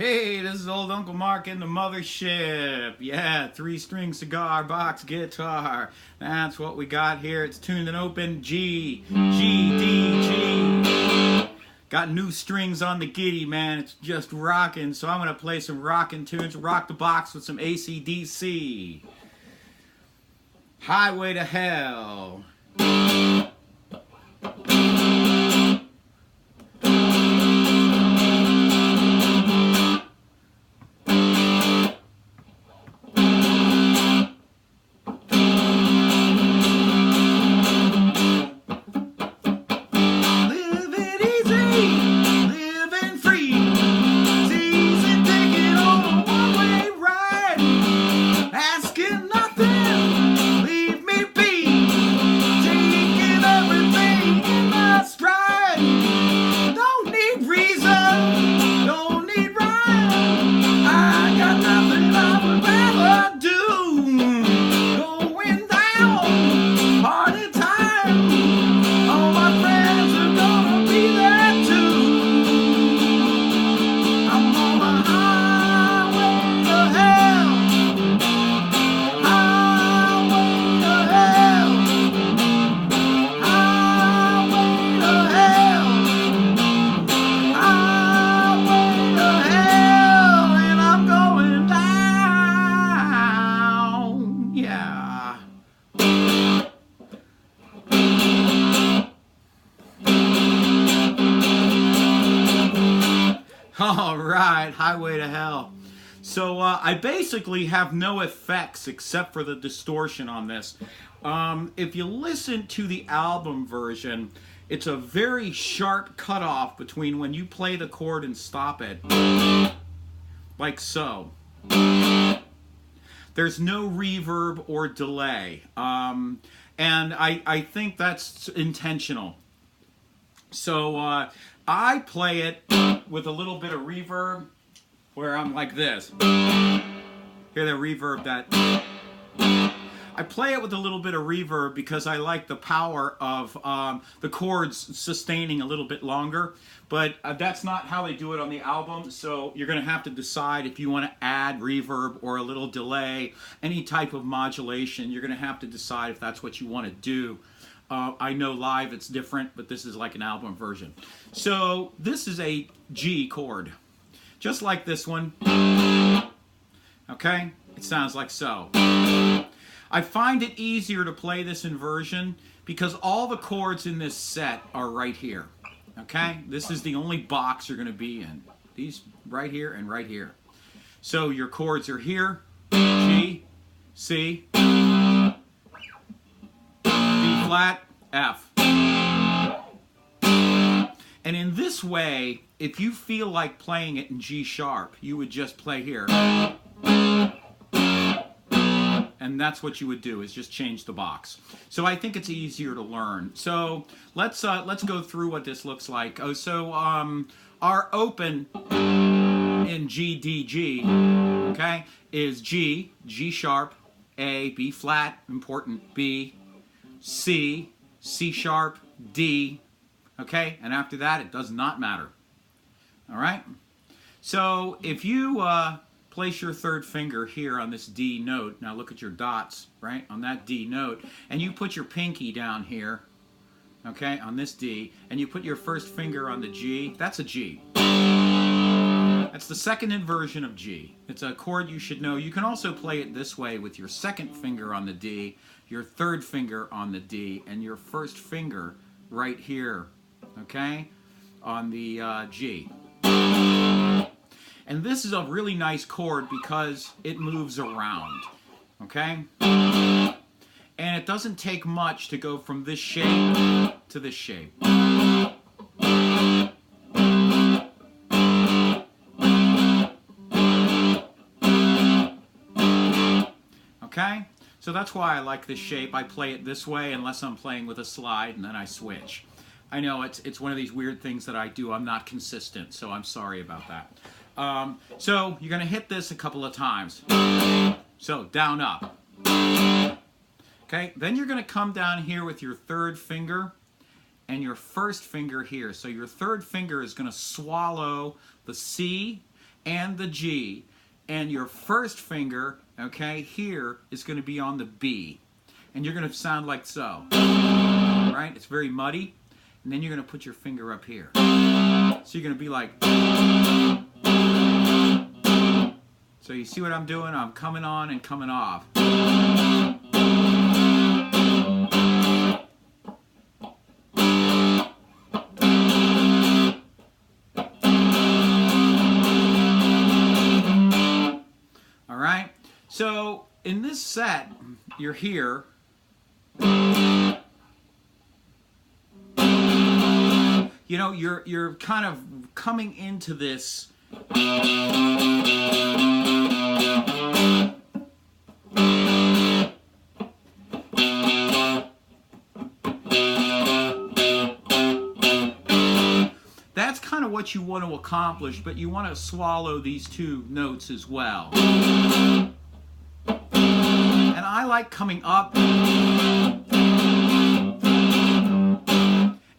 Hey, this is old Uncle Mark in the mothership. Yeah, 3-string cigar box guitar. That's what we got here. It's tuned and open G, G, D, G. Got new strings on the giddy, man. It's just rocking. So I'm going to play some rockin' tunes, rock the box with some AC/DC. Highway to Hell. All right, Highway to Hell. So I basically have no effects except for the distortion on this. If you listen to the album version, it's a very sharp cutoff between when you play the chord and stop it, like so. There's no reverb or delay, and I think that's intentional. So I play it with a little bit of reverb, where I'm like this. Hear the reverb that... I play it with a little bit of reverb because I like the power of the chords sustaining a little bit longer, but that's not how they do it on the album, so you're going to have to decide if you want to add reverb or a little delay, any type of modulation. You're going to have to decide if that's what you want to do. I know live it's different, but this is like an album version. So this is a G chord, just like this one. Okay? It sounds like so. I find it easier to play this inversion because all the chords in this set are right here. Okay? This is the only box you're going to be in. These right here and right here. So your chords are here. G, C, flat, F. And in this way, if you feel like playing it in G sharp, you would just play here. And that's what you would do, is just change the box. So I think it's easier to learn. So let's go through what this looks like. Oh, so our open in G, D, G, okay, is G, G sharp, A, B flat, important, B, C, C sharp, D, okay? And after that, it does not matter. All right? So if you place your third finger here on this D note, now look at your dots, right, on that D note, and you put your pinky down here, okay, on this D, and you put your first finger on the G, that's a G. That's the second inversion of G. It's a chord you should know. You can also play it this way with your second finger on the D, your third finger on the D, and your first finger right here, okay, on the G. And this is a really nice chord because it moves around, okay? And it doesn't take much to go from this shape to this shape. Okay? So that's why I like this shape. I play it this way unless I'm playing with a slide, and then I switch. I know it's one of these weird things that I do. I'm not consistent, so I'm sorry about that. So you're going to hit this a couple of times. So down, up. Okay, then you're going to come down here with your third finger and your first finger here. So your third finger is going to swallow the C and the G, and your first finger, okay, here is going to be on the B, and you're going to sound like so, right? It's very muddy, and then you're going to put your finger up here. So you're going to be like, so you see what I'm doing? I'm coming on and coming off. All right? So in this set, you're here. You know, you're kind of coming into this that's kind of what you want to accomplish, but you want to swallow these two notes as well. And I like coming up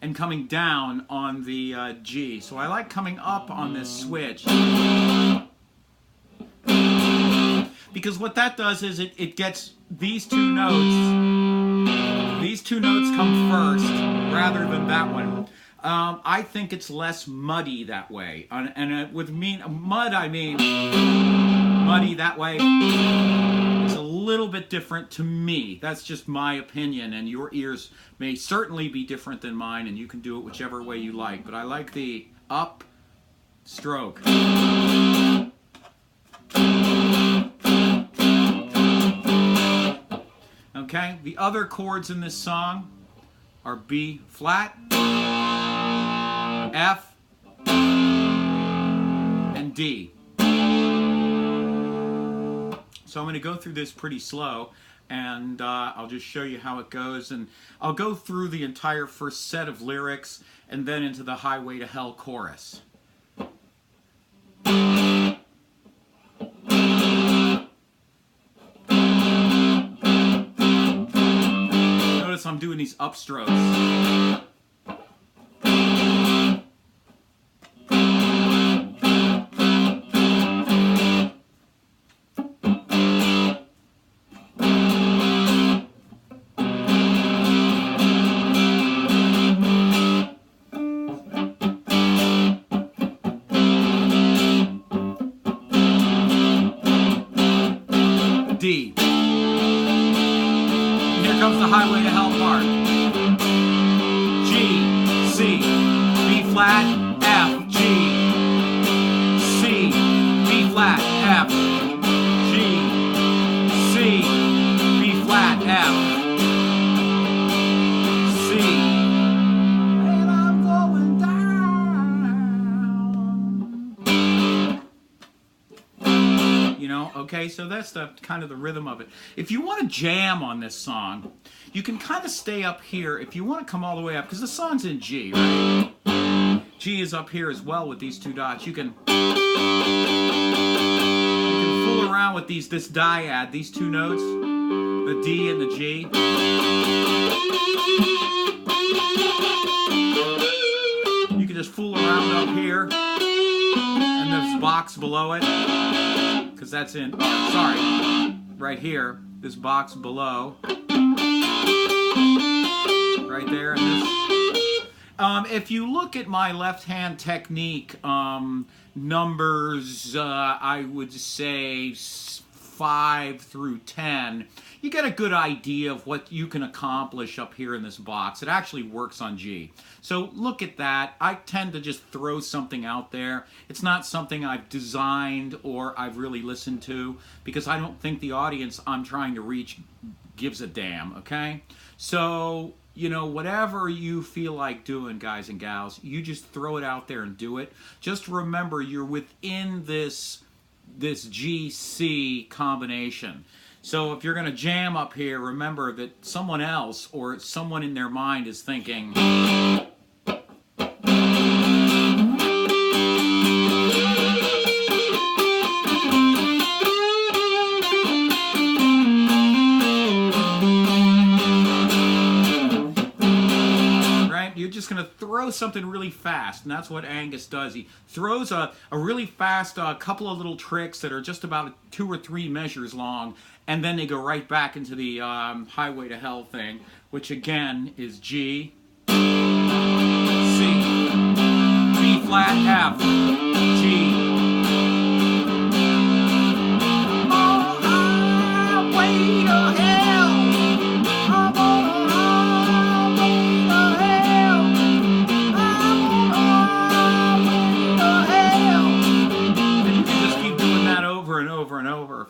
and coming down on the G. So I like coming up on this switch. Because what that does is it gets these two notes. These two notes come first rather than that one. I think it's less muddy that way. And with mud, I mean muddy that way. It's a little bit different to me. That's just my opinion, and your ears may certainly be different than mine, and you can do it whichever way you like. But I like the up stroke. Okay, the other chords in this song are B flat, F, and D. So I'm going to go through this pretty slow, and I'll just show you how it goes. And I'll go through the entire first set of lyrics and then into the Highway to Hell chorus. Notice I'm doing these upstrokes. D. Here comes the Highway to Hell part. G, C, B flat, F, G, C, B flat, F, G, C, B flat, F, C. And I'm going down. You know, okay, so that's the kind of the rhythm of it. If you want to jam on this song, you can kind of stay up here. If you want to come all the way up, because the song's in G, right? G is up here as well with these two dots. You can fool around with this dyad, these two notes, the D and the G. You can just fool around up here and this box below it, because that's in, sorry, right here, this box below. Right there, and this. If you look at my left-hand technique, numbers, I would say 5 through 10, you get a good idea of what you can accomplish up here in this box. It actually works on G. So look at that. I tend to just throw something out there. It's not something I've designed or I've really listened to, because I don't think the audience I'm trying to reach gives a damn, okay? So, you know, whatever you feel like doing, guys and gals, you just throw it out there and do it. Just remember, you're within this G-C combination. So if you're going to jam up here, remember that someone else or someone in their mind is thinking, you're just going to to throw something really fast, and that's what Angus does. He throws a really fast couple of little tricks that are just about 2 or 3 measures long, and then they go right back into the Highway to Hell thing, which again is G, C, B flat, F, G.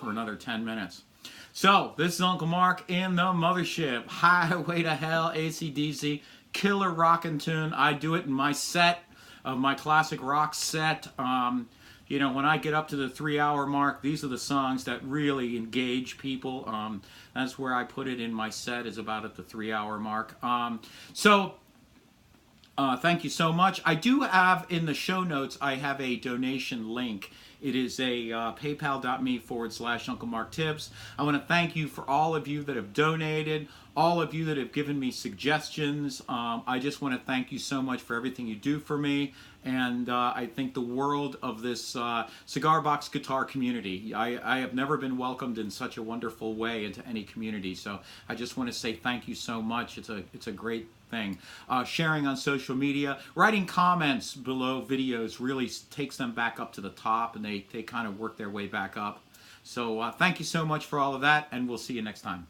For another 10 minutes. So, this is Uncle Mark in the Mothership. Highway to Hell, AC/DC, killer rockin' tune. I do it in my set, of my classic rock set. You know, when I get up to the 3-hour mark, these are the songs that really engage people. That's where I put it in my set, is about at the 3-hour mark. Thank you so much. I do have in the show notes, I have a donation link. It is a paypal.me/Uncle Mark Tips. I want to thank you for all of you that have donated, all of you that have given me suggestions. I just want to thank you so much for everything you do for me. And I think the world of this Cigar Box Guitar community. I have never been welcomed in such a wonderful way into any community. So I just want to say thank you so much. It's a great thing. Sharing on social media, writing comments below videos really takes them back up to the top, and they kind of work their way back up. So thank you so much for all of that, and we'll see you next time.